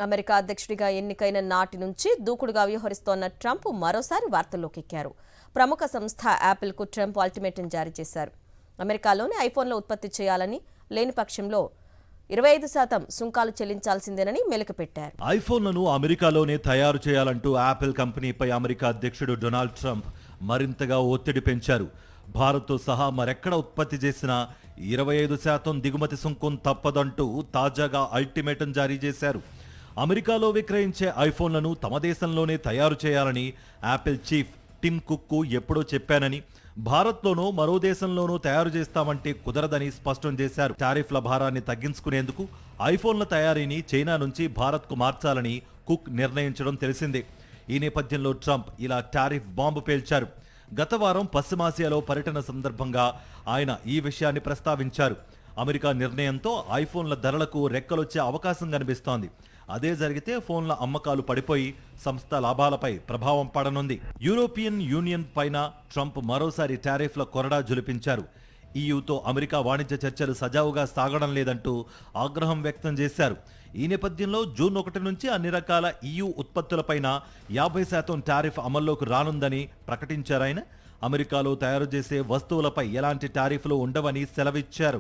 America అధ్యక్షుడిగా ఎన్నికైన నాటి నుంచి దూకుడుగా వ్యవహరిస్తోన్న ట్రంప్ మరోసారి వార్తల్లోకెక్కారు. ప్రముఖ సంస్థ యాపిల్కు ట్రంప్ అల్టిమేటం జారీ చేశారు. అమెరికాలోనే ఐఫోన్ల ఉత్పత్తి చేయాలని, లేని పక్షంలో 25% సుంకాలు చెల్లించాల్సిందేనని మెలికపెట్టారు. ఐఫోన్లను అమెరికాలోనే తయారు చేయాలంటూ యాపిల్ కంపెనీపై అమెరికా అధ్యక్షుడు డొనాల్డ్ ట్రంప్ మరింతగా ఒత్తిడి పెంచారు. భారత్తో సహా మరెక్కడ ఉత్పత్తి చేసినా 25% దిగుమతి సుంకం తప్పదంటూ తాజాగా అల్టిమేటం జారీ చేశారు. అమెరికాలో విక్రయించే ఐఫోన్లను తమ దేశంలోనే తయారు చేయాలని యాపిల్ చీఫ్ టిమ్ కుక్కు ఎప్పుడో చెప్పానని, భారత్లోనో మరో దేశంలోనూ తయారు చేస్తామంటే కుదరదని స్పష్టం చేశారు. టారిఫ్ల భారాన్ని తగ్గించుకునేందుకు ఐఫోన్ల తయారీని చైనా నుంచి భారత్కు మార్చాలని కుక్ నిర్ణయించడం తెలిసిందే. ఈ నేపథ్యంలో ట్రంప్ ఇలా టారిఫ్ బాంబు పేల్చారు. గత వారం పశ్చిమాసియాలో పర్యటన సందర్భంగా ఆయన ఈ విషయాన్ని ప్రస్తావించారు. అమెరికా నిర్ణయంతో ఐఫోన్ల ధరలకు రెక్కలొచ్చే అవకాశం కనిపిస్తోంది. అదే జరిగితే ఫోన్ల అమ్మకాలు పడిపోయి సంస్థ లాభాలపై ప్రభావం పడనుంది. యూరోపియన్ యూనియన్ పైన ట్రంప్ మరోసారి టారిఫ్ల కొరడా జులిపించారు. ఈయూతో అమెరికా వాణిజ్య చర్చలు సజావుగా సాగడం లేదంటూ ఆగ్రహం వ్యక్తం చేశారు. ఈ నేపథ్యంలో జూన్ 1 నుంచి అన్ని రకాల ఈయూ ఉత్పత్తులపైన 50% టారిఫ్ అమల్లోకి రానుందని ప్రకటించారాయన. అమెరికాలో తయారు చేసే వస్తువులపై ఎలాంటి టారిఫ్లు ఉండవని సెలవిచ్చారు.